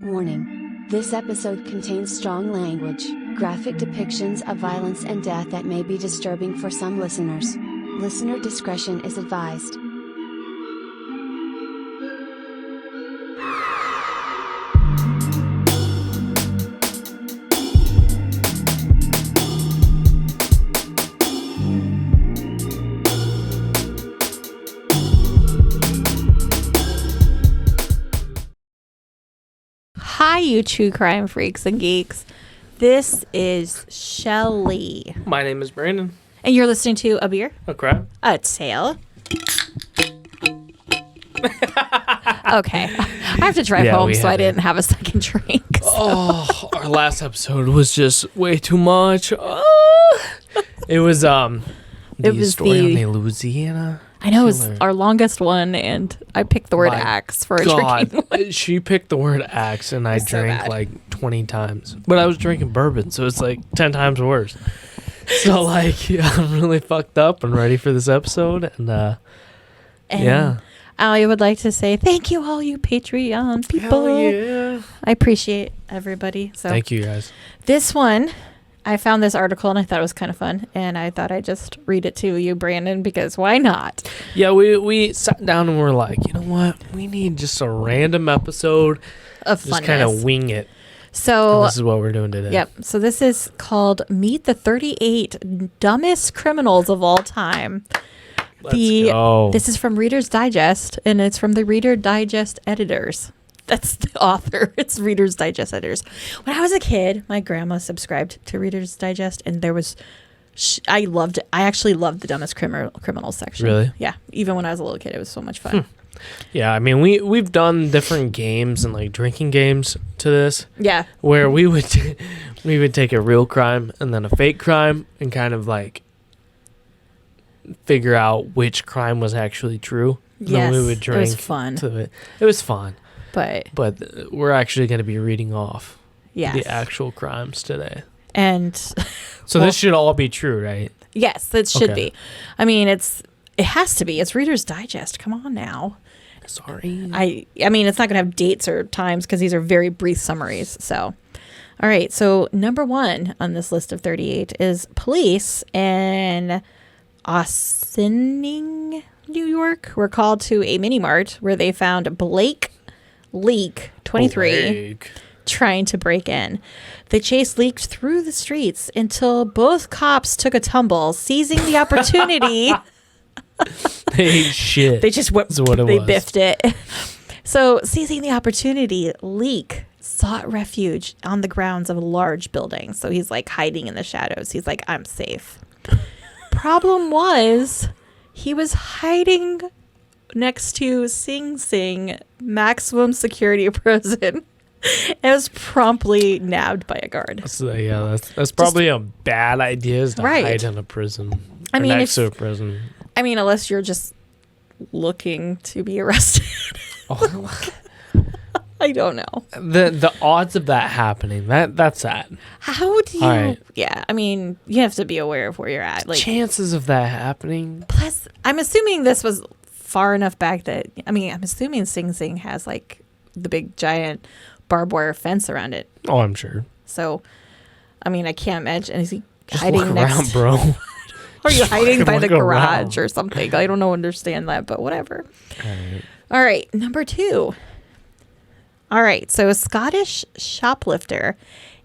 Warning. This episode contains strong language, graphic depictions of violence and death that may be disturbing for some listeners. Listener discretion is advised. Hi, you true crime freaks and geeks. This is Shelly. My name is Brandon. And you're listening to A Beer? A crime? A Tale. Okay. I have to drive home, so I didn't have a second drink. So. Oh, our last episode was just way too much. It was the story on the Louisiana. I know, it was our longest one, and I picked the word axe for a drinking one. She picked the word axe, and I drank like 20 times. But I was drinking bourbon, so it's like 10 times worse. So, like, yeah, I'm really fucked up and ready for this episode, and yeah. I would like to say thank you, all you Patreon people. Hell yeah. I appreciate everybody. So thank you, guys. This one, I found this article and I thought it was kind of fun, and I thought I'd just read it to you, Brandon, because why not? Yeah, we sat down and we're like, you know what? We need just a random episode of funness. Just kind of wing it. So and this is what we're doing today. Yep. So this is called Meet the 38 Dumbest Criminals of All Time. Let's go. This is from Reader's Digest, and it's from the Reader Digest editors. That's the author. It's Reader's Digest editors. When I was a kid, my grandma subscribed to Reader's Digest, and there was, I loved it. I actually loved the Dumbest Criminals section. Really? Yeah. Even when I was a little kid, it was so much fun. Yeah, I mean, we've done different games and like drinking games to this. Yeah. Where we would take a real crime and then a fake crime and kind of like figure out which crime was actually true. Yes, then we would drink it was fun. to it. It was fun. But we're actually going to be reading off yes. the actual crimes today. And so this should all be true, right? Yes, it should be. I mean, it has to be. It's Reader's Digest. Come on now. Sorry. I mean, it's not going to have dates or times because these are very brief summaries. So, all right. So number 1 on this list of 38 is police in Ossining, New York, were called to a mini mart where they found Blake Leak, 23, trying to break in. The chase leaked through the streets until both cops took a tumble, seizing the opportunity. They shit. They just biffed it. So, seizing the opportunity, Leak sought refuge on the grounds of a large building. So he's like hiding in the shadows. He's like, I'm safe. Problem was, he was hiding next to Sing Sing maximum security prison. It was promptly nabbed by a guard. So, yeah, that's probably a bad idea, is to hide in a prison. I mean, next to a prison. I mean, unless you're just looking to be arrested. I don't know. The odds of that happening, that's sad. How do you? Yeah, I mean, you have to be aware of where you're at. Like, chances of that happening. Plus, I'm assuming this was far enough back that, I mean, I'm assuming Sing Sing has like the big giant barbed wire fence around it. Oh, I'm sure. So, I mean, I can't imagine. Is he just hiding look next? Around, bro. Are you hiding by the garage or something? I don't understand that, but whatever. All right, number 2. All right, so a Scottish shoplifter,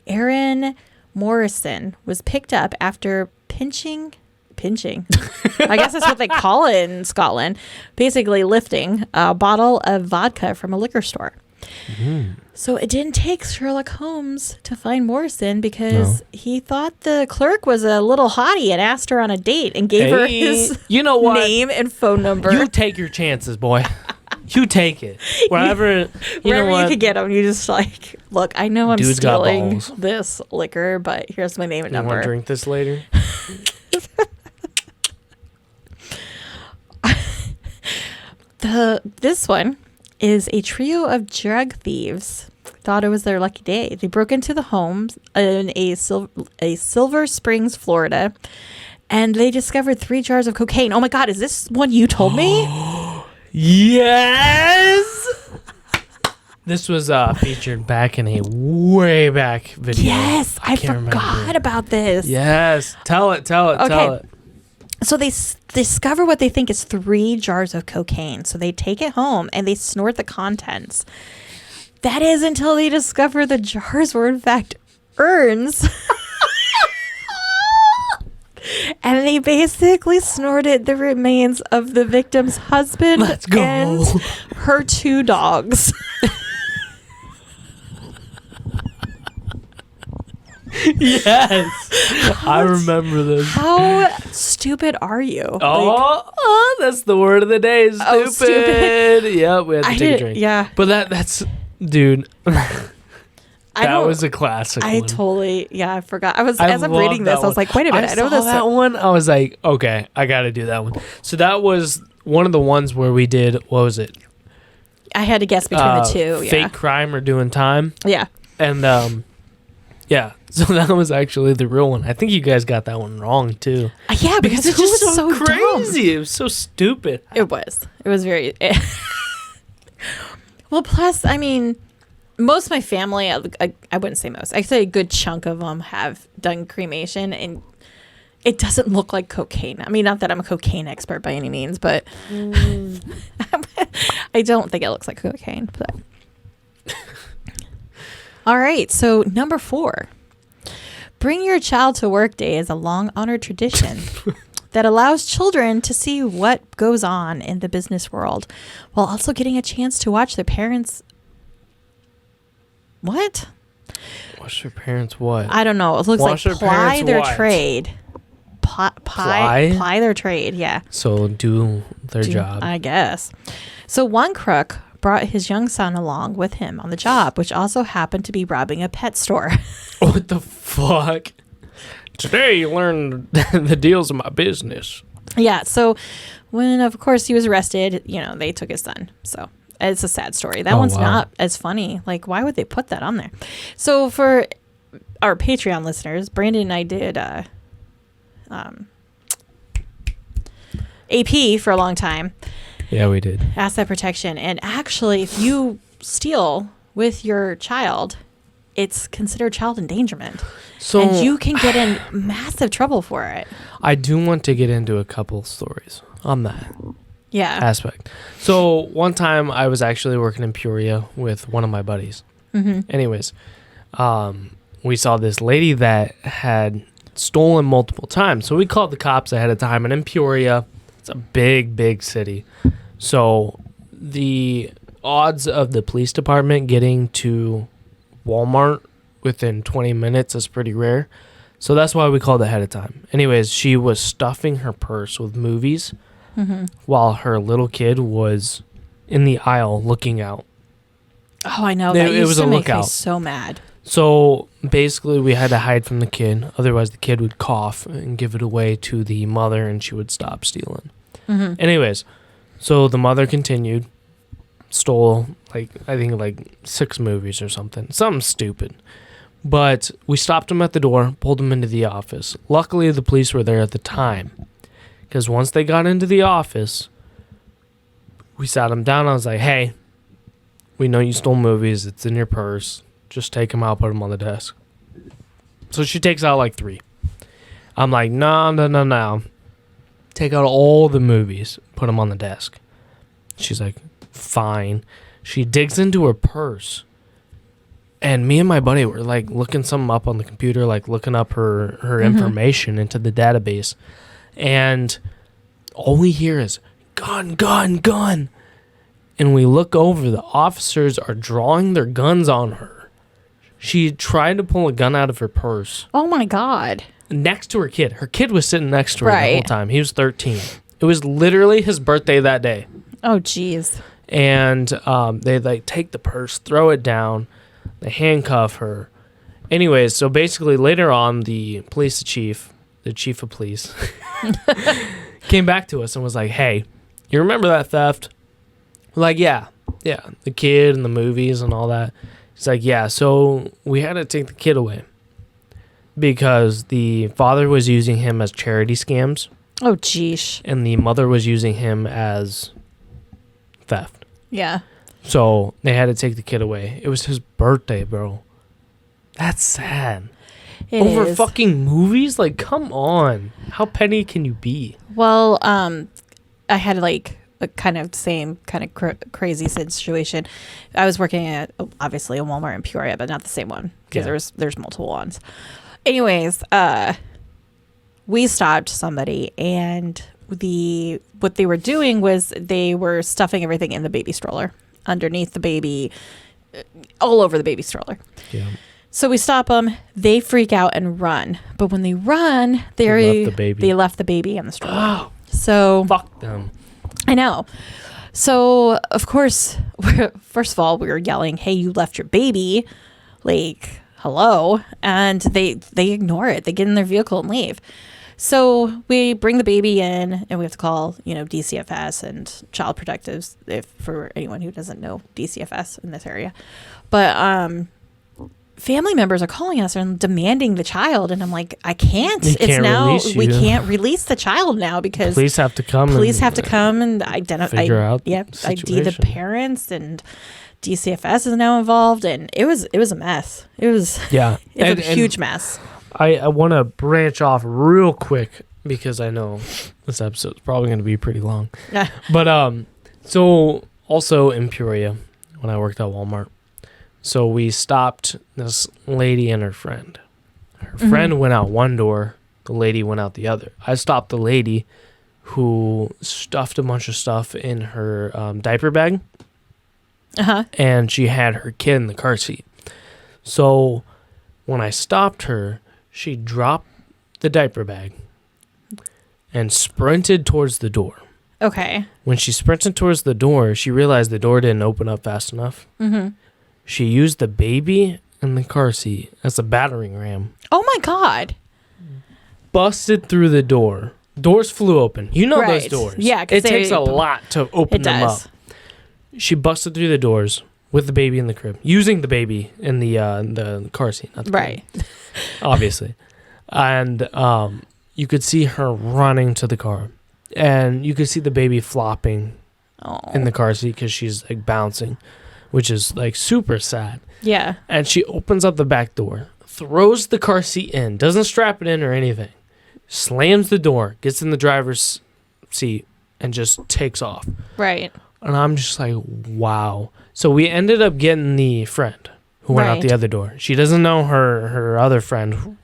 Aaron Morrison, was picked up after pinching. I guess that's what they call it in Scotland. Basically lifting a bottle of vodka from a liquor store. So it didn't take Sherlock Holmes to find Morrison because he thought the clerk was a little hottie and asked her on a date and gave her his name and phone number. You take your chances, boy. You take it. Wherever you could get them, you just like, look, I know I'm stealing this liquor, but here's my name and number. You want to drink this later? This one is a trio of drug thieves thought it was their lucky day. They broke into the home in a Silver Springs, Florida, and they discovered 3 jars of cocaine. Oh my God, is this one you told me? Yes! This was featured back in a way back video. Yes, I forgot about this. Yes, tell it. So they discover what they think is 3 jars of cocaine. So they take it home and they snort the contents. That is until they discover the jars were in fact urns. And they basically snorted the remains of the victim's husband and her 2 dogs. Yes, I remember this. How stupid are you? Oh, that's the word of the day. Stupid. Oh, stupid. Yep, we had to take a drink. Yeah, but that's dude. That was a classic. I forgot. As I'm reading this, I was like, wait a minute, I know saw that one. I was like, okay, I got to do that one. So that was one of the ones where we did. What was it? I had to guess between the 2. Yeah. Fake crime or doing time. Yeah. And yeah. So that was actually the real one. I think you guys got that one wrong too. Yeah, because it's just so crazy. Dumb. It was so stupid. It was very. Well, plus, I mean, most of my family, I wouldn't say most. I say a good chunk of them have done cremation, and it doesn't look like cocaine. I mean, not that I'm a cocaine expert by any means, but I don't think it looks like cocaine. But all right, so number 4. Bring Your Child to Work Day is a long-honored tradition that allows children to see what goes on in the business world while also getting a chance to watch their parents. What? Watch their parents what? I don't know. It looks watch like ply their trade. Ply their trade, yeah. So do their job. I guess. So one crook brought his young son along with him on the job, which also happened to be robbing a pet store. What the fuck? Today you learned the deals of my business. Yeah, so when, of course, he was arrested, they took his son. So it's a sad story. That one's not as funny. Like, why would they put that on there? So for our Patreon listeners, Brandon and I did AP for a long time. Yeah, we did. Asset protection. And actually, if you steal with your child, it's considered child endangerment. So, and you can get in massive trouble for it. I do want to get into a couple stories on that aspect. So one time I was actually working in Peoria with one of my buddies. Mm-hmm. Anyways, we saw this lady that had stolen multiple times. So we called the cops ahead of time. And in Peoria, it's a big, big city. So the odds of the police department getting to Walmart within 20 minutes is pretty rare. So that's why we called ahead of time. Anyways, she was stuffing her purse with movies while her little kid was in the aisle looking out. Oh, I know. That used to make me so mad. So basically we had to hide from the kid. Otherwise the kid would cough and give it away to the mother and she would stop stealing. Mm-hmm. Anyways, so the mother continued, stole I think 6 movies or something stupid. But we stopped him at the door, pulled him into the office. Luckily, the police were there at the time. Because once they got into the office, we sat him down. I was like, hey, we know you stole movies. It's in your purse. Just take them out, put them on the desk. So she takes out 3. I'm like, no. Take out all the movies, put them on the desk. She's like, fine. She digs into her purse. And me and my buddy were looking something up on the computer, looking up her information into the database. And all we hear is, gun, gun, gun. And we look over, the officers are drawing their guns on her. She tried to pull a gun out of her purse. Oh my God. Next to her kid. Her kid was sitting next to her the whole time. He was 13. It was literally his birthday that day. Oh, jeez. And they take the purse, throw it down. They handcuff her. Anyways, so basically later on, the chief of police, came back to us and was like, hey, you remember that theft? We're like, yeah, the kid and the movies and all that. He's like, yeah, so we had to take the kid away because the father was using him as charity scams. Oh, geesh. And the mother was using him as theft. Yeah. So they had to take the kid away. It was his birthday, bro. That's sad. Over fucking movies? Like, come on. How petty can you be? Well, I had like a kind of same kind of crazy situation. I was working at obviously a Walmart in Peoria, but not the same one because there's multiple ones. Anyways, we stopped somebody, and what they were doing was they were stuffing everything in the baby stroller, underneath the baby, all over the baby stroller. Yeah. So we stop them. They freak out and run. But when they run, they left the baby in the stroller. Oh, so fuck them. I know. So of course, first of all, we were yelling, "Hey, you left your baby!" Like, hello, and they ignore it. They get in their vehicle and leave. So we bring the baby in, and we have to call, DCFS and Child Protectives, if for anyone who doesn't know DCFS in this area. But family members are calling us and demanding the child, and I'm like, I can't. We can't release the child now because police have to come. And identify. Figure out. Yep, ID the parents, and DCFS is now involved, and it was a mess. It was a huge mess. I want to branch off real quick because I know this episode's probably going to be pretty long. But so also in Peoria when I worked at Walmart. So we stopped this lady and her friend. Her friend went out one door. The lady went out the other. I stopped the lady who stuffed a bunch of stuff in her diaper bag. And she had her kid in the car seat. So when I stopped her, she dropped the diaper bag and sprinted towards the door. Okay. When she sprinted towards the door, she realized the door didn't open up fast enough. She used the baby in the car seat as a battering ram. Oh my God. Busted through the door. Doors flew open. You know those doors. Yeah. It takes a lot to open them up. She busted through the doors with the baby in the crib, using the baby in the car seat. Not the baby, obviously. And you could see her running to the car. And you could see the baby flopping in the car seat because she's like bouncing, which is like super sad. Yeah. And she opens up the back door, throws the car seat in, doesn't strap it in or anything, slams the door, gets in the driver's seat, and just takes off. Right. And I'm just like, wow. So we ended up getting the friend who went out the other door. She doesn't know her other friend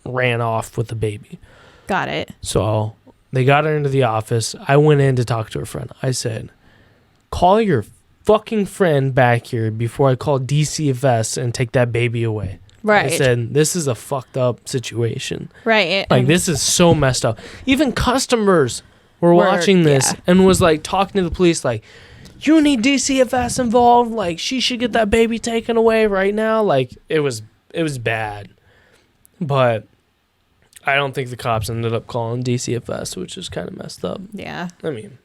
ran off with the baby. Got it. So they got her into the office. I went in to talk to her friend. I said, call your fucking friend back here before I call DCFS and take that baby away. Right. I said, this is a fucked up situation. Right. Like, this is so messed up. Even customers were watching this and was like talking to the police like, you need DCFS involved. Like, she should get that baby taken away right now. Like, it was bad. But I don't think the cops ended up calling DCFS, which is kind of messed up. Yeah. I mean,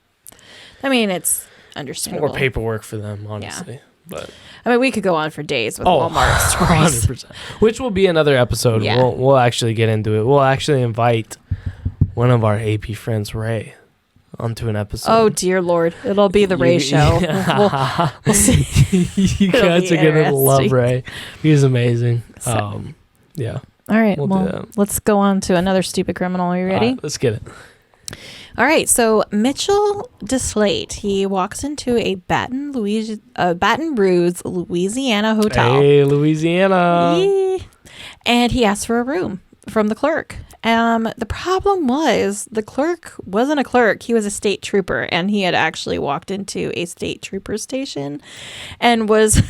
it's understandable. More paperwork for them, honestly. Yeah. But I mean, we could go on for days with Walmart stories. 100%. Which will be another episode. Yeah. We'll actually get into it. We'll actually invite one of our AP friends, Ray, onto an episode. Oh, dear Lord. It'll be the Ray show. We'll see. You guys are going to love Ray. He's amazing. Yeah. All right. Well, let's go on to another stupid criminal. Are you ready? Let's get it. All right. So Mitchell DeSlate, he walks into a Baton Rouge, Louisiana hotel. Hey, Louisiana. Yeah. And he asks for a room from the clerk. The problem was the clerk wasn't a clerk. He was a state trooper, and he had actually walked into a state trooper station and was...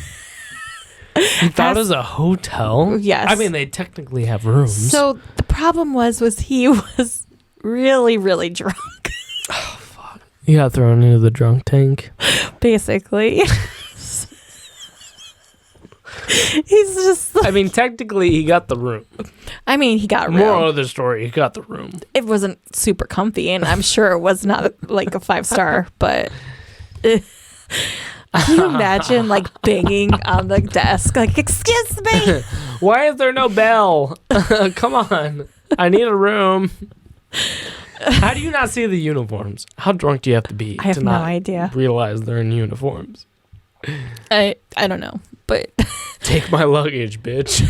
You thought it was a hotel? Yes. I mean, they technically have rooms. So the problem was he was really, really drunk. Oh, fuck. You got thrown into the drunk tank? Basically. He's just like, I mean, technically, he got the room. I mean, he got room. Moral of the story, he got the room. It wasn't super comfy, and I'm sure it was not like a 5-star, but... Can you imagine, like, banging on the desk? Like, excuse me. Why is there no bell? Come on. I need a room. How do you not see the uniforms? How drunk do you have to be I have to not no idea. realize they're in uniforms? I don't know, but Take my luggage, bitch.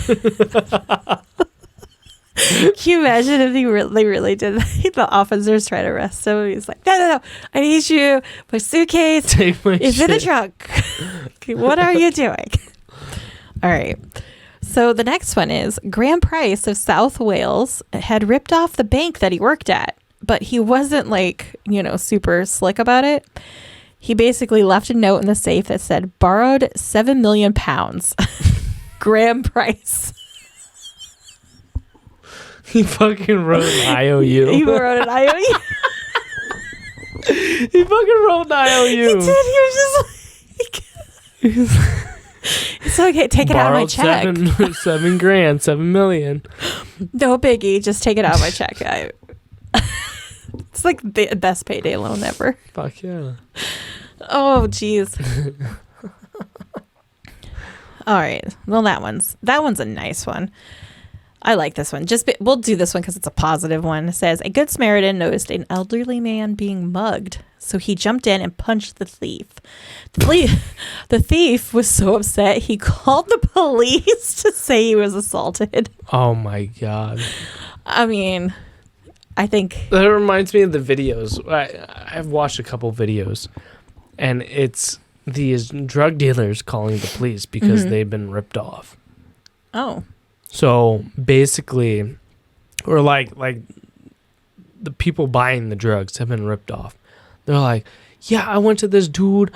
can you imagine if they really did that? The officers try to arrest him. He's like, no, I need you. My suitcase Take my is shit. in the trunk. What are you doing? All right. So the next one is Graham Price of South Wales had ripped off the bank that he worked at, but he wasn't super slick about it. He basically left a note in the safe that said, borrowed £7 million. Graham Price. He fucking wrote an IOU. He wrote an IOU. He fucking wrote an IOU. He did. He was just like, it's okay. Take it out of my check. $7,000, $7 million. No biggie. Just take it out of my check. It's like the best payday loan ever. Fuck yeah. Oh, jeez. All right. Well, that one's a nice one. I like this one. We'll do this one because it's a positive one. It says, a good Samaritan noticed an elderly man being mugged, so he jumped in and punched the thief. The thief was so upset, he called the police to say he was assaulted. Oh, my God. I mean, I think... That reminds me of the videos. I've watched a couple videos, and it's these drug dealers calling the police because they've been ripped off. Oh. So basically, or like the people buying the drugs have been ripped off. They're like, yeah, I went to this dude.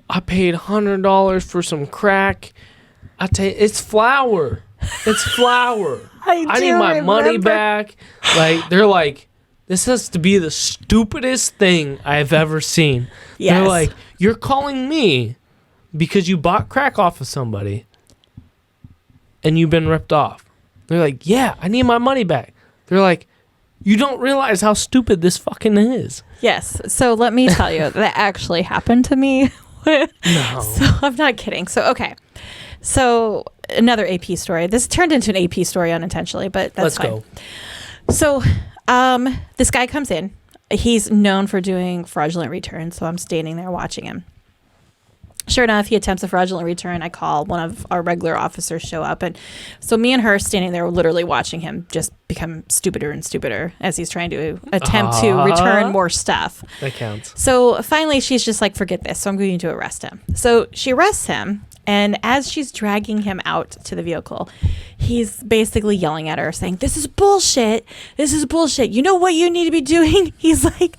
I paid $100 for some crack. It's flour. It's flour. I need my money back. Like, they're like, this has to be the stupidest thing I've ever seen. Yes. They're like, you're calling me because you bought crack off of somebody and you've been ripped off. They're like, yeah, I need my money back. They're like, you don't realize how stupid this fucking is. Yes. So let me tell you, that actually happened to me. No. So I'm not kidding. So, okay. So another AP story. This turned into an AP story unintentionally, but that's fine. Let's So go. this guy comes in. He's known for doing fraudulent returns, so I'm standing there watching him. Sure enough, he attempts a fraudulent return. I call one of our regular officers show up. And so me and her standing there literally watching him just become stupider and stupider as he's trying to attempt to return more stuff. That counts. So finally, she's just like, forget this. So I'm going to arrest him. So she arrests him. And as she's dragging him out to the vehicle, he's basically yelling at her saying, this is bullshit. This is bullshit. You know what you need to be doing? He's like,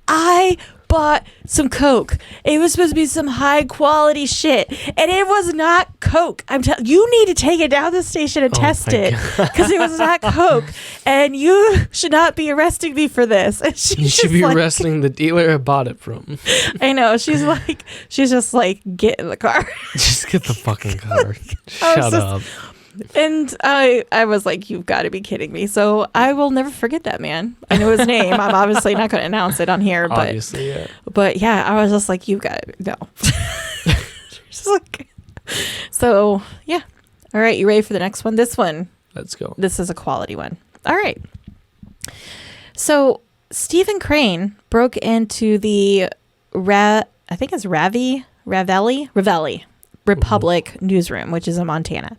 I bought some Coke. It was supposed to be some high quality shit, and it was not Coke. You need to take it down to the station and test it because it was not Coke, and you should not be arresting me for this. And you should be arresting the dealer I bought it from. I know. She's just like, get in the car. Just get the fucking car. Shut up. And I was like, you've got to be kidding me. So I will never forget that man. I know his name. I'm obviously not going to announce it on here. Obviously, yeah. But yeah, I was just like, you've got to, no. Just like, so yeah. All right. You ready for the next one? This one. Let's go. This is a quality one. All right. So Stephen Crane broke into the I think it's Ravelli Republic newsroom, which is in Montana.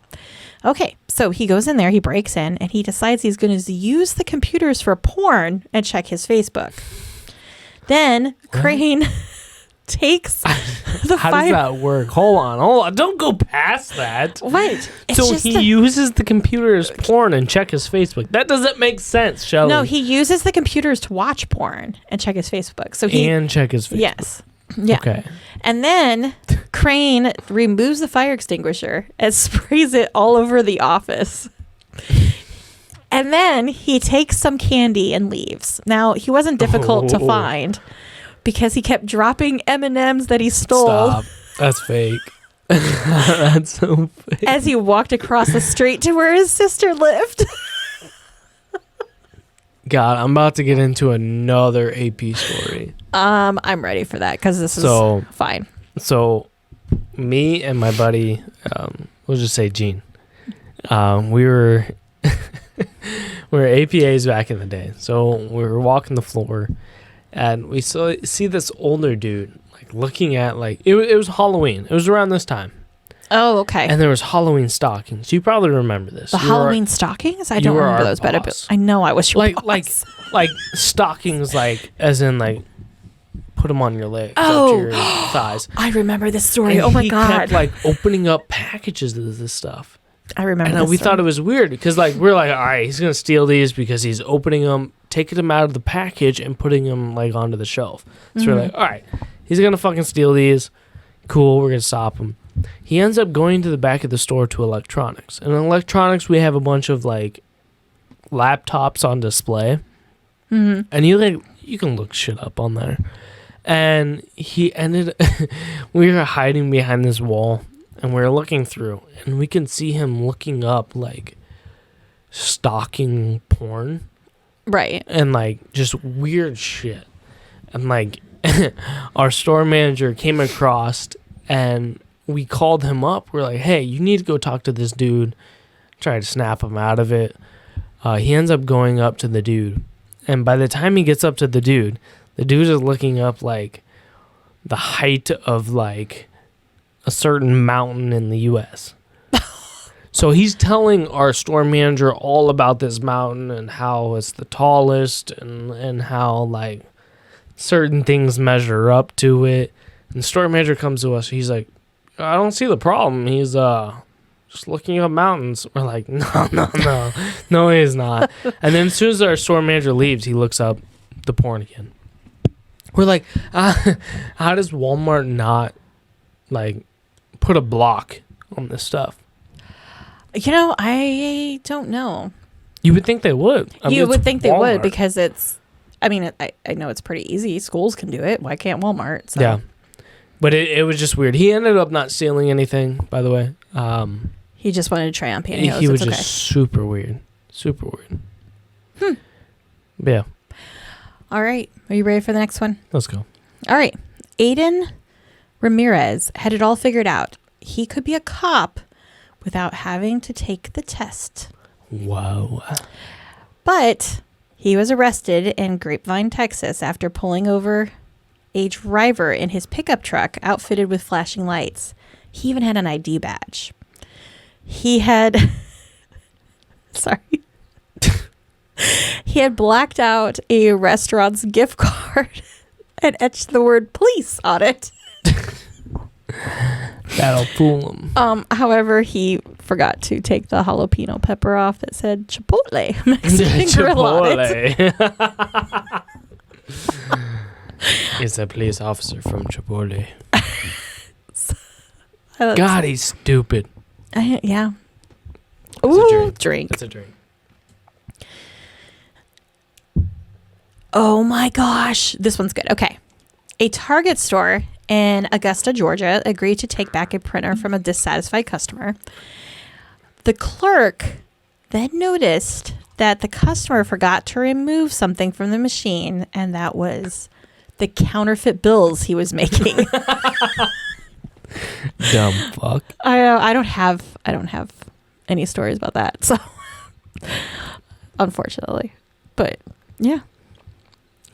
Okay, so he goes in there, he breaks in, and he decides he's going to use the computers for porn and check his Facebook. Then Crane takes the How does that work? Hold on. Don't go past that. What? So he uses the computer as porn and check his Facebook. That doesn't make sense, Shelley. No, he uses the computers to watch porn and check his Facebook. And check his Facebook. Yes. Yeah. Okay. And then Crane removes the fire extinguisher and sprays it all over the office. And then he takes some candy and leaves. Now, he wasn't difficult to find because he kept dropping M&Ms that he stole. Stop. That's fake. That's so fake. As he walked across the street to where his sister lived. God, I'm about to get into another AP story. I'm ready for that because this is fine. So, me and my buddy, we'll just say Gene, we were APAs back in the day. So we were walking the floor, and we see this older dude like looking at like it was Halloween. It was around this time. Oh, okay. And there was Halloween stockings. You probably remember this. The Halloween stockings? I don't remember those, but I know I was your boss. Like stockings, like as in like put them on your legs, up to your thighs. I remember this story. And oh my he god! kept like opening up packages of this stuff. I remember. And we thought it was weird because like we're like, all right, he's gonna steal these because he's opening them, taking them out of the package, and putting them like onto the shelf. So we're like, all right, he's gonna fucking steal these. Cool, we're gonna stop him. He ends up going to the back of the store to electronics. And in electronics, we have a bunch of like laptops on display. Mm-hmm. And you can look shit up on there. And we were hiding behind this wall and we were looking through and we can see him looking up like stalking porn. Right. And like just weird shit. And like our store manager came across and we called him up. We're like, hey, you need to go talk to this dude. Try to snap him out of it. He ends up going up to the dude. And by the time he gets up to the dude is looking up like the height of like a certain mountain in the U.S. So he's telling our store manager all about this mountain and how it's the tallest and how like certain things measure up to it. And the store manager comes to us. He's like, I don't see the problem. He's just looking up mountains. We're like, no, he's not. And then as soon as our store manager leaves, he looks up the porn again. We're like, how does Walmart not like put a block on this stuff? You know, I don't know. You would think they would. You would think they would because it's. I mean, I know it's pretty easy. Schools can do it. Why can't Walmart? So. Yeah. But it was just weird. He ended up not stealing anything, by the way. He just wanted to try on pantyhose. He was just super weird. Super weird. Yeah. All right. Are you ready for the next one? Let's go. All right. Aiden Ramirez had it all figured out. He could be a cop without having to take the test. Whoa. But he was arrested in Grapevine, Texas after pulling over a driver in his pickup truck outfitted with flashing lights. He even had an ID badge. He had he had blacked out a restaurant's gift card and etched the word police on it. That'll fool him. However, he forgot to take the jalapeno pepper off that said Chipotle Mexican Grill on it. He's a police officer from Chipotle. God, he's stupid. Yeah. That's Ooh, drink. That's a drink. Oh my gosh. This one's good. Okay. A Target store in Augusta, Georgia agreed to take back a printer from a dissatisfied customer. The clerk then noticed that the customer forgot to remove something from the machine, and that was the counterfeit bills he was making. Dumb fuck. I don't have any stories about that, so unfortunately. But yeah.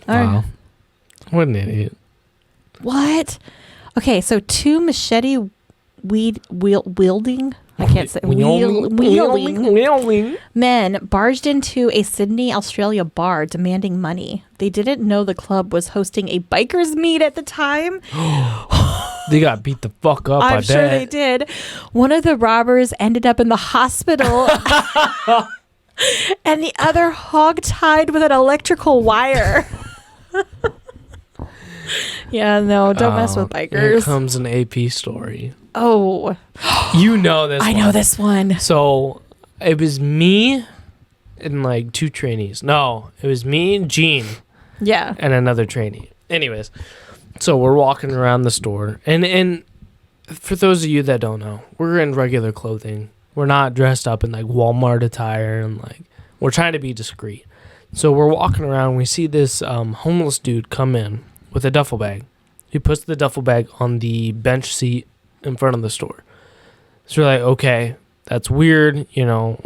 All wow. right. What an idiot. What? Okay, so two machete wielding. I can't say wielding men barged into a Sydney, Australia bar demanding money. They didn't know the club was hosting a bikers meet at the time. They got beat the fuck up. I'm sure they did. One of the robbers ended up in the hospital, and the other hog-tied with an electrical wire. Yeah, no, don't mess with bikers. Here comes an AP story. Oh. You know this I know this one. So, it was me and like two trainees. No, it was me and Gene. Yeah. And another trainee. Anyways, so we're walking around the store. And for those of you that don't know, we're in regular clothing. We're not dressed up in like Walmart attire and like we're trying to be discreet. So we're walking around. We see this homeless dude come in with a duffel bag. He puts the duffel bag on the bench seat in front of the store. So we're like, okay, that's weird. You know,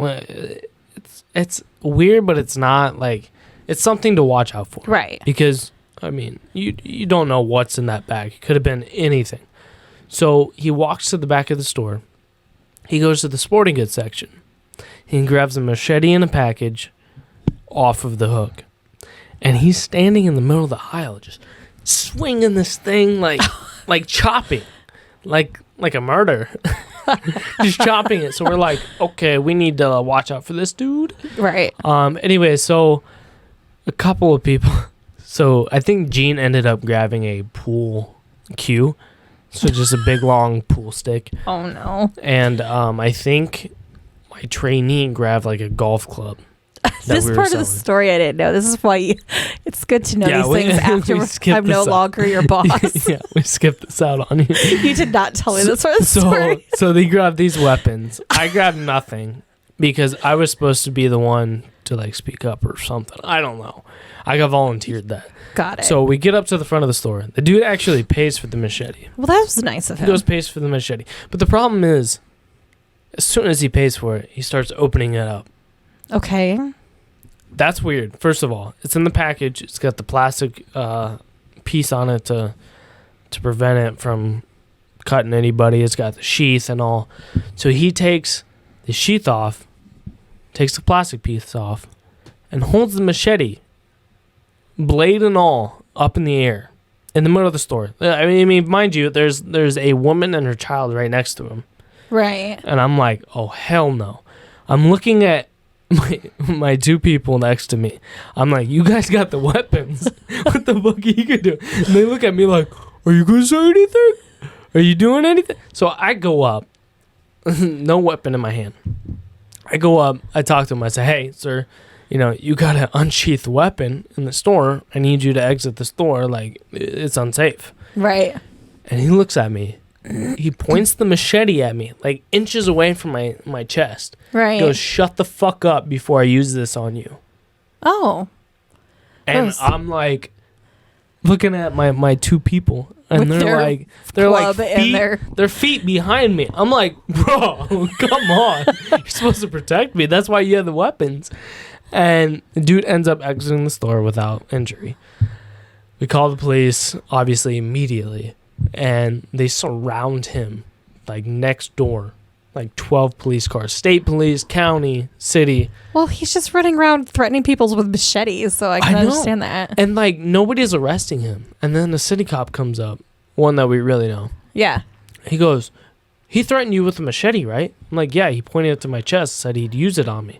it's weird, but it's not like, it's something to watch out for. Right. Because I mean, you don't know what's in that bag. It could have been anything. So he walks to the back of the store. He goes to the sporting goods section. He grabs a machete and a package off of the hook. And he's standing in the middle of the aisle just swinging this thing like chopping. Like a murder. Just chopping it. So we're like, okay, we need to watch out for this dude. Right. Anyway, so a couple of people. So I think Gene ended up grabbing a pool cue. So just a big long pool stick. Oh no. And I think my trainee grabbed like a golf club. This part of the story I didn't know. This is why it's good to know these things after I'm no longer your boss. Yeah, we skipped this out on you. You did not tell me this part of the story. So they grabbed these weapons. I grabbed nothing because I was supposed to be the one to like speak up or something. I don't know. I got volunteered that. Got it. So we get up to the front of the store. The dude actually pays for the machete. Well, that was nice of him. He goes pays for the machete. But the problem is, as soon as he pays for it, he starts opening it up. Okay. That's weird. First of all, it's in the package. It's got the plastic piece on it to prevent it from cutting anybody. It's got the sheath and all. So he takes the sheath off, takes the plastic piece off, and holds the machete, blade and all, up in the air in the middle of the store. I mean, mind you, there's a woman and her child right next to him. Right. And I'm like, oh, hell no. I'm looking at my two people next to me. I'm like, you guys got the weapons. What the fuck are you gonna do? And they look at me like, are you gonna say anything? Are you doing anything? So I go up, no weapon in my hand. I go up, I talk to him, I say, hey, sir, you got an unsheathed weapon in the store. I need you to exit the store. Like, it's unsafe. Right. And he looks at me. He points the machete at me, like inches away from my chest. Right. He goes, shut the fuck up before I use this on you. Oh. And I'm like, looking at my two people, and they're like their feet behind me. I'm like, bro, come on. You're supposed to protect me. That's why you have the weapons. And the dude ends up exiting the store without injury. We call the police, obviously, immediately. And they surround him, like, next door. Like 12 police cars. State police, county, city. Well, he's just running around threatening people with machetes, so I can understand that. And, like, nobody's arresting him. And then the city cop comes up. One that we really know. Yeah. He goes, he threatened you with a machete, right? I'm like, yeah. He pointed it to my chest, said he'd use it on me.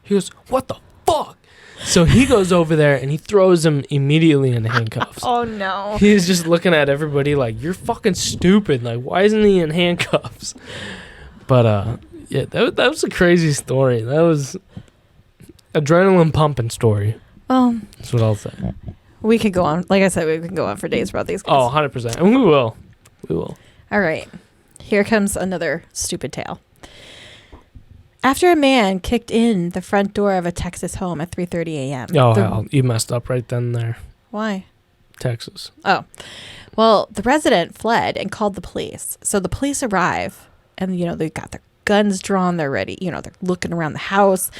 He goes, what the fuck? So he goes over there and he throws him immediately in handcuffs. Oh, no. He's just looking at everybody like, you're fucking stupid. Like, why isn't he in handcuffs? But, yeah, that was a crazy story. That was adrenaline pumping story. Well, that's what I'll say. We could go on. Like I said, we can go on for days about these guys. Oh, 100%. And we will. We will. All right. Here comes another stupid tale. After a man kicked in the front door of a Texas home at 3:30 a.m. Oh, hell, you messed up right then and there. Why? Texas. Oh. Well, the resident fled and called the police. So the police arrive and, they got their guns drawn. They're ready. They're looking around the house.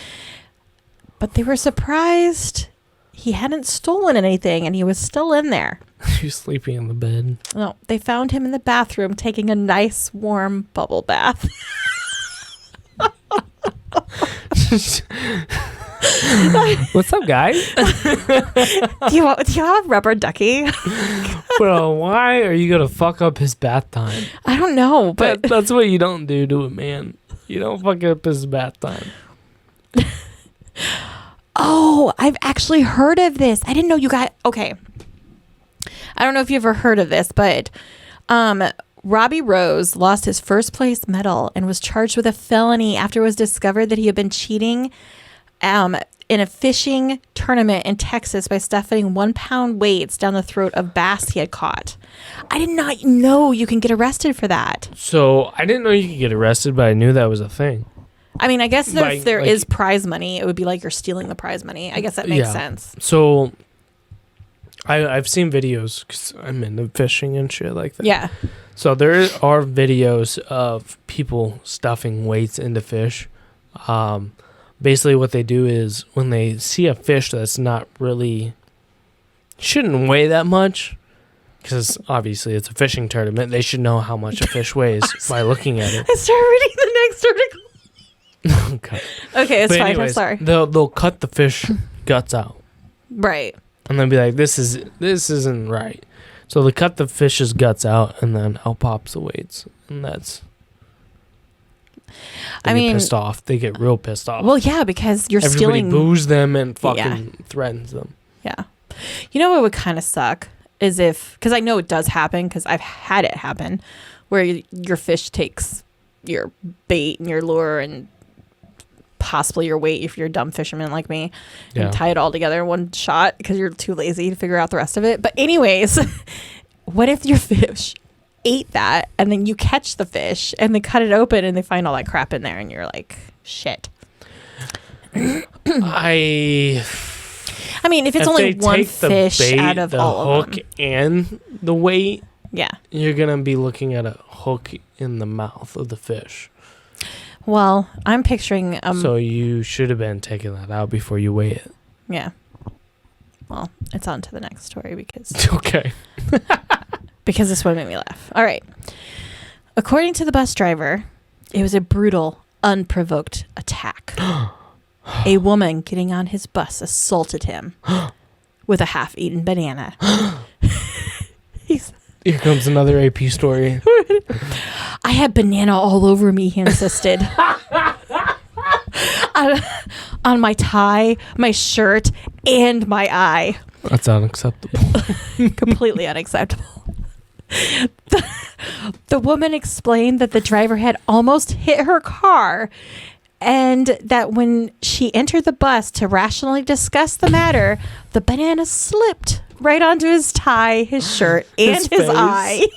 But they were surprised he hadn't stolen anything and he was still in there. He's sleeping in the bed. No, they found him in the bathroom taking a nice warm bubble bath. What's up, guys? do you have a rubber ducky? Bro, why are you gonna fuck up his bath time? I don't know, but that's what you don't do to a man. You don't fuck up his bath time. Oh, I've actually heard of this. I didn't know you got. Okay, I don't know if you ever heard of this, but Robbie Rose lost his first place medal and was charged with a felony after it was discovered that he had been cheating in a fishing tournament in Texas by stuffing 1 pound weights down the throat of bass he had caught. I did not know you can get arrested for that. So I didn't know you could get arrested, but I knew that was a thing. I mean, I guess if there is prize money, it would be like you're stealing the prize money. I guess that makes sense. So I've seen videos because I'm into fishing and shit like that. Yeah. So there are videos of people stuffing weights into fish. Basically what they do is when they see a fish that's not really shouldn't weigh that much. Because obviously it's a fishing tournament. They should know how much a fish weighs by looking at it. I start reading the next article. Okay. Okay, it's But fine. anyways, I'm sorry. They'll cut the fish guts out. Right. And they'll be like, this isn't right. So they cut the fish's guts out, and then out pops the weights. And that's... They get pissed off. They get real pissed off. Well, yeah, because you're Everybody stealing... boos them and fucking threatens them. Yeah. You know what would kind of suck is if... Because I know it does happen, because I've had it happen, where your fish takes your bait and your lure and possibly your weight if you're a dumb fisherman like me, and tie it all together in one shot because you're too lazy to figure out the rest of it. But anyways, what if your fish ate that and then you catch the fish and they cut it open and they find all that crap in there and you're like, shit. I mean, if it's only one fish out of all of them. The hook and the weight, yeah, you're going to be looking at a hook in the mouth of the fish. Well, I'm picturing... so you should have been taking that out before you weigh it. Yeah. Well, it's on to the next story because... Okay. because this one made me laugh. All right. According to the bus driver, it was a brutal, unprovoked attack. A woman getting on his bus assaulted him with a half-eaten banana. Here comes another AP story. I had banana all over me, he insisted. on my tie, my shirt, and my eye. That's unacceptable. Completely unacceptable. The woman explained that the driver had almost hit her car and that when she entered the bus to rationally discuss the matter, the banana slipped right onto his tie, his shirt, and his eye.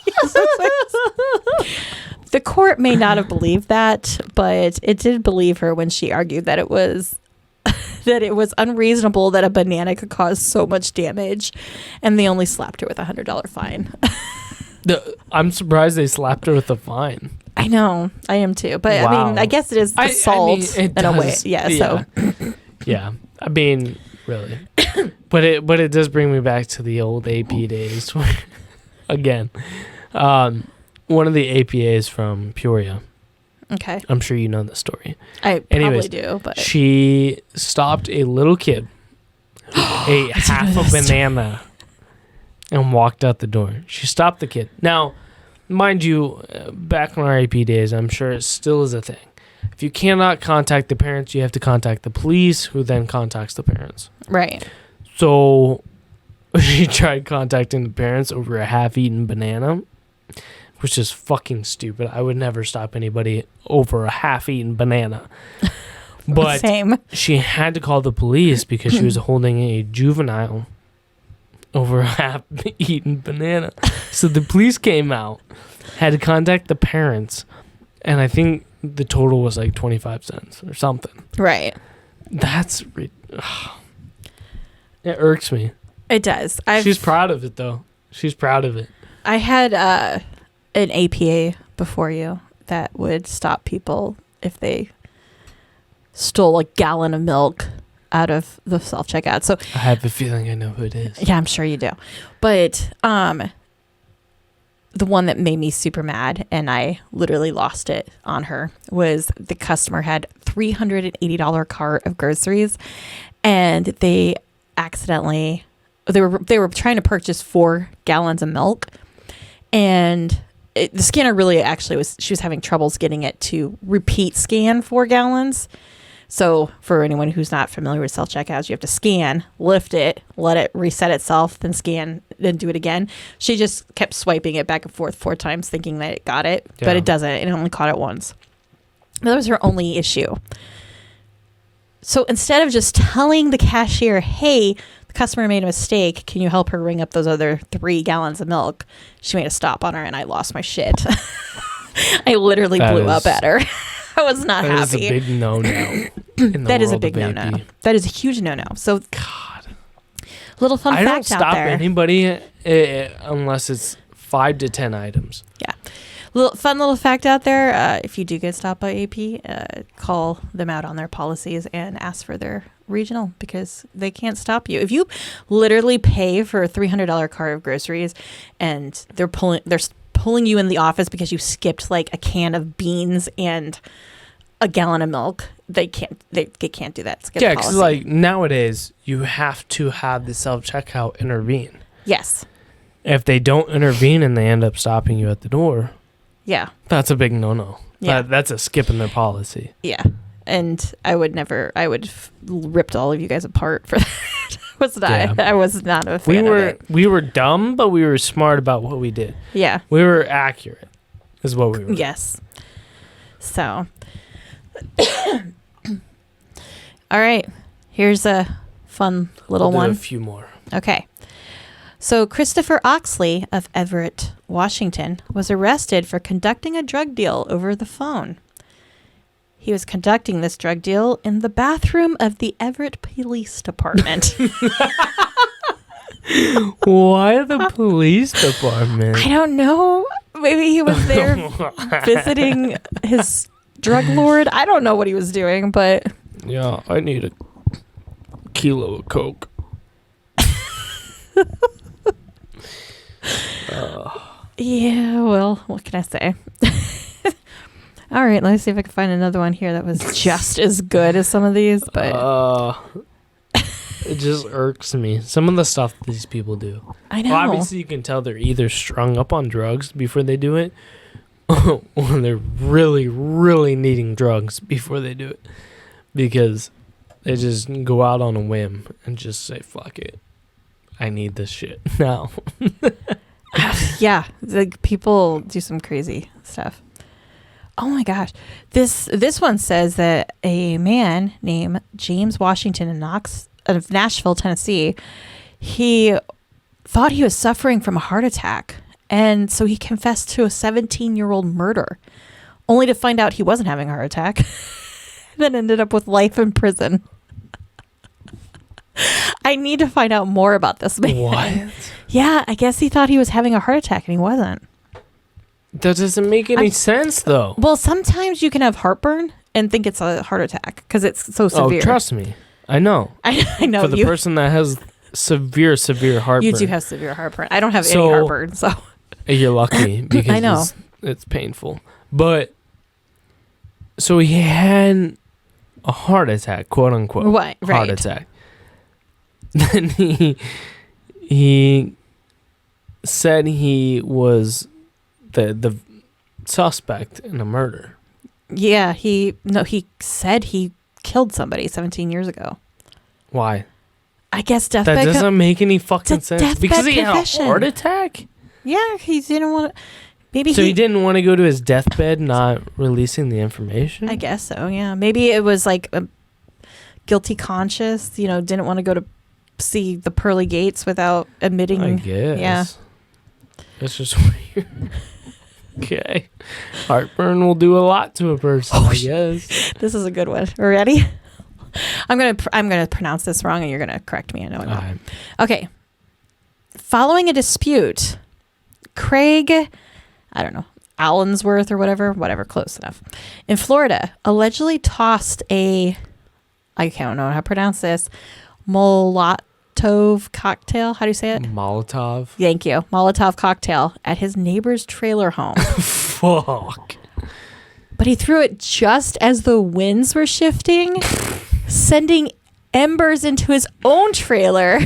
The court may not have believed that, but it did believe her when she argued that it was unreasonable that a banana could cause so much damage, and they only slapped her with a $100 fine. I'm surprised they slapped her with a fine. I know, I am too. But wow. I mean, I guess it is assault in a way. Yeah. So. Yeah. I mean, really. But it does bring me back to the old AP days. Again, one of the APAs from Peoria. Okay. I'm sure you know the story. I probably do, but she stopped a little kid who ate half a banana and walked out the door. She stopped the kid. Now, mind you, back in our AP days, I'm sure it still is a thing. If you cannot contact the parents, you have to contact the police, who then contacts the parents. Right. So she tried contacting the parents over a half-eaten banana, which is fucking stupid. I would never stop anybody over a half-eaten banana. But same. She had to call the police because she was holding a juvenile over a half-eaten banana. So the police came out, had to contact the parents, and I think the total was like 25 cents or something. Right. That's... it irks me. It does. She's proud of it, though. She's proud of it. I had an APA before you that would stop people if they stole a gallon of milk out of the self-checkout. So I have a feeling I know who it is. Yeah, I'm sure you do. But the one that made me super mad, and I literally lost it on her, was the customer had $380 cart of groceries, and they accidentally they were trying to purchase 4 gallons of milk, and the scanner really actually she was having troubles getting it to repeat scan 4 gallons. So for anyone who's not familiar with self-checkouts, you have to scan, lift it, let it reset itself, then scan, then do it again. She just kept swiping it back and forth 4 times thinking that it got it, but it doesn't. It only caught it once. That was her only issue. So instead of just telling the cashier, hey, the customer made a mistake, can you help her ring up those other 3 gallons of milk? She made a stop on her, and I lost my shit. I literally blew up at her. I was not happy. That is a big no-no. That is a big no-no. That is a huge no-no. So, God, little fun fact out there. I don't stop anybody unless it's 5 to 10 items. Yeah, Fun little fact out there. If you do get stopped by AP, call them out on their policies and ask for their regional, because they can't stop you. If you literally pay for a $300 cart of groceries and they're pulling you in the office because you skipped like a can of beans and a gallon of milk, they can't do that. Skip yeah, because like nowadays you have to have the self-checkout intervene. Yes. If they don't intervene and they end up stopping you at the door, yeah, that's a big no-no. Yeah. That's a skip in their policy. Yeah. And I would ripped all of you guys apart for that. I was not a fan of it. We were dumb, but we were smart about what we did. Yeah. We were accurate is what we were. Yes. So. All right. Here's a fun little one. A few more. Okay. So Christopher Oxley of Everett, Washington, was arrested for conducting a drug deal over the phone. He was conducting this drug deal in the bathroom of the Everett Police Department. Why the police department? I don't know. Maybe he was there visiting his drug lord. I don't know what he was doing, but... Yeah, I need a kilo of Coke. Yeah, well, what can I say? All right, let me see if I can find another one here that was just as good as some of these. But it just irks me. Some of the stuff these people do. I know. Well, obviously, you can tell they're either strung up on drugs before they do it, or they're really, really needing drugs before they do it, because they just go out on a whim and just say, "Fuck it, I need this shit now." Yeah, like people do some crazy stuff. Oh my gosh. This one says that a man named James Washington of Nashville, Tennessee, he thought he was suffering from a heart attack. And so he confessed to a 17-year-old murder, only to find out he wasn't having a heart attack. Then ended up with life in prison. I need to find out more about this man. What? Yeah, I guess he thought he was having a heart attack and he wasn't. That doesn't make any sense, though. Well, sometimes you can have heartburn and think it's a heart attack because it's so severe. Oh, trust me. I know. I know. For the person that has severe heartburn. You do have severe heartburn. I don't have any heartburn, so. You're lucky because I know. It's painful. But, so he had a heart attack, quote unquote. Right. Heart attack. Then he said he was the suspect in a murder. Yeah, he said he killed somebody 17 years ago. Why? I guess that doesn't make any fucking sense. Because he had a heart attack? Yeah, he didn't want to. Maybe he didn't want to go to his deathbed, not releasing the information? I guess so, yeah. Maybe it was like a guilty conscience, didn't want to go to see the pearly gates without admitting. I guess. Yeah. That's just weird. Okay. Heartburn will do a lot to a person, I guess. This is a good one. Ready? I'm gonna pronounce this wrong and you're gonna correct me. I know I will. Right. Okay. Following a dispute, Craig, I don't know, Allensworth or whatever, close enough, in Florida, allegedly tossed I don't know how to pronounce this, Molotov cocktail. How do you say it? Molotov. Thank you. Molotov cocktail at his neighbor's trailer home. Fuck. But he threw it just as the winds were shifting, sending embers into his own trailer.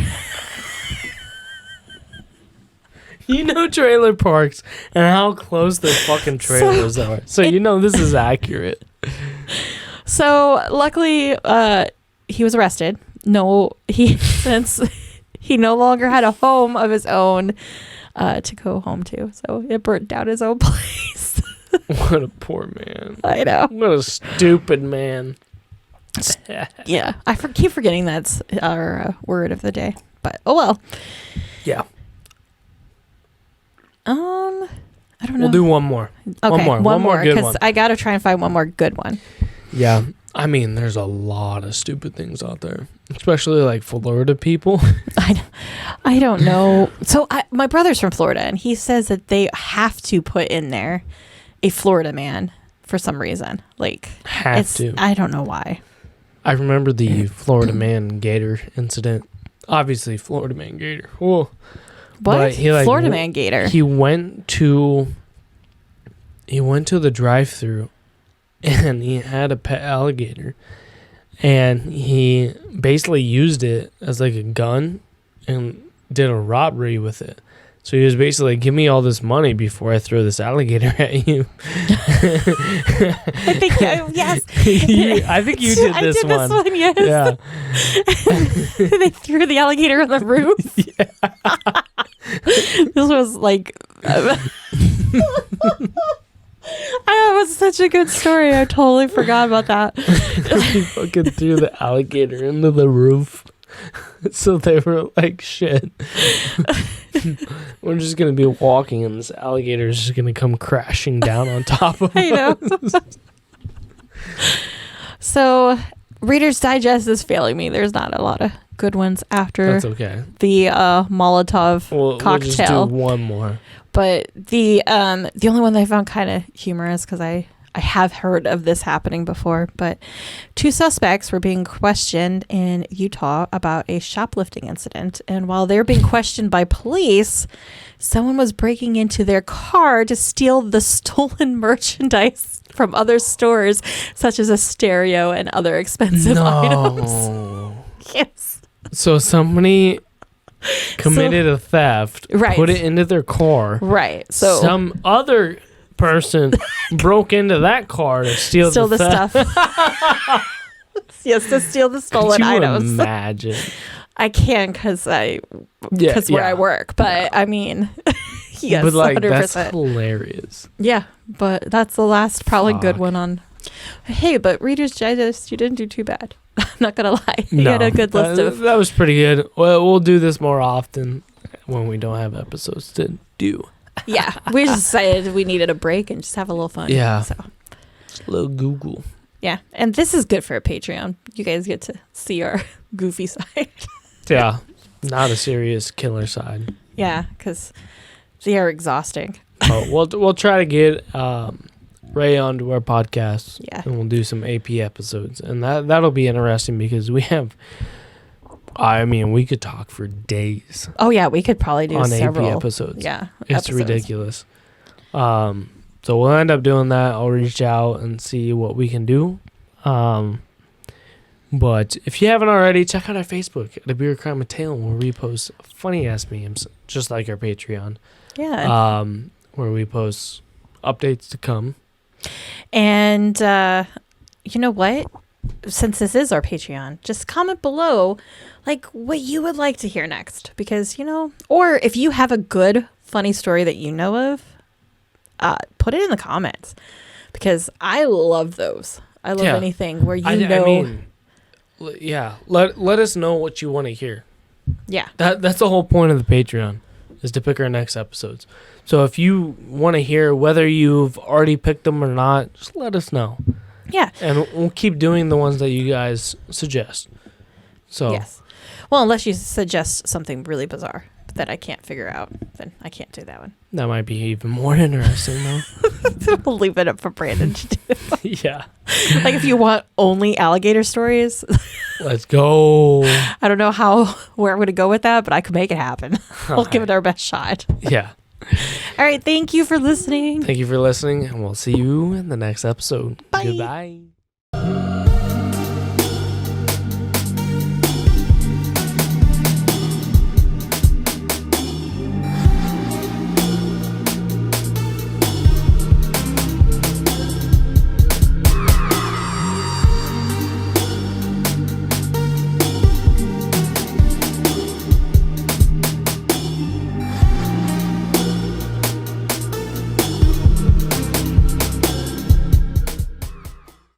Trailer parks and how close their fucking trailers are. So this is accurate. So luckily, he was arrested. Since he no longer had a home of his own to go home to. So it burnt down his own place. What a poor man. I know. What a stupid man. Yeah. I keep forgetting that's our word of the day. But, oh well. Yeah. I don't know. We'll do one more. Okay, one more good because one. I got to try and find one more good one. Yeah. I mean, there's a lot of stupid things out there, especially like Florida people. I don't know. So my brother's from Florida, and he says that they have to put in there a Florida man for some reason. Like, I don't know why. I remember the Florida man gator incident. Obviously, Florida man gator. Whoa. What? Florida man gator. He went to the drive-thru, and he had a pet alligator, and he basically used it as like a gun and did a robbery with it. So he was basically like, give me all this money before I throw this alligator at you. I think, yes. I think you did this one. I did this one, yes. Yeah. They threw the alligator on the roof. Yeah. This was like... That was such a good story. I totally forgot about that. He fucking threw the alligator into the roof. So they were like, shit. We're just going to be walking and this alligator is just going to come crashing down on top of us. I know. So, Reader's Digest is failing me. There's not a lot of good ones after That's okay. The Molotov cocktail. We'll just do one more. But the only one that I found kind of humorous, because I have heard of this happening before, but 2 suspects were being questioned in Utah about a shoplifting incident. And while they're being questioned by police, someone was breaking into their car to steal the stolen merchandise from other stores, such as a stereo and other expensive items. Yes. So somebody committed a theft, right, put it into their car. Right. So some other person broke into that car to steal the stuff. Yes, to steal the stolen items. Imagine. I can because where I work, but I mean, yes, but like 100%. That's hilarious. Yeah, but that's the last probably good one on. Hey, but Reader's Digest, you didn't do too bad. I'm not gonna lie. You had a good list of. That was pretty good. Well, we'll do this more often when we don't have episodes to do. Yeah, we just decided we needed a break and just have a little fun. Yeah. So. Just a little Google. Yeah, and this is good for a Patreon. You guys get to see our goofy side. Yeah, not a serious killer side. Yeah, because they are exhausting. We'll try to get Ray onto our podcast. Yeah, and we'll do some AP episodes, and that'll be interesting because we have. I mean, we could talk for days. Oh yeah, we could probably do on several AP episodes. Yeah, it's ridiculous. So we'll end up doing that. I'll reach out and see what we can do. But if you haven't already, check out our Facebook at A Beer, Crime, and Tale, where we post funny ass memes, just like our Patreon. Yeah. Where we post updates to come. And you know what? Since this is our Patreon, just comment below like what you would like to hear next, because or if you have a good funny story that you know of, put it in the comments, because I love those. I love anything where I mean, yeah, let us know what you want to hear. Yeah, that's the whole point of the Patreon, is to pick our next episodes. So if you want to hear whether you've already picked them or not, just let us know. Yeah. And we'll keep doing the ones that you guys suggest. So yes. Well, unless you suggest something really bizarre that I can't figure out, then I can't do that one. That might be even more interesting, though. We'll leave it up for Brandon to do. Yeah. Like if you want only alligator stories. Let's go. I don't know where I'm going to go with that, but I could make it happen. We'll give it our best shot. Yeah. All right. Thank you for listening. Thank you for listening, and we'll see you in the next episode. Bye. Goodbye.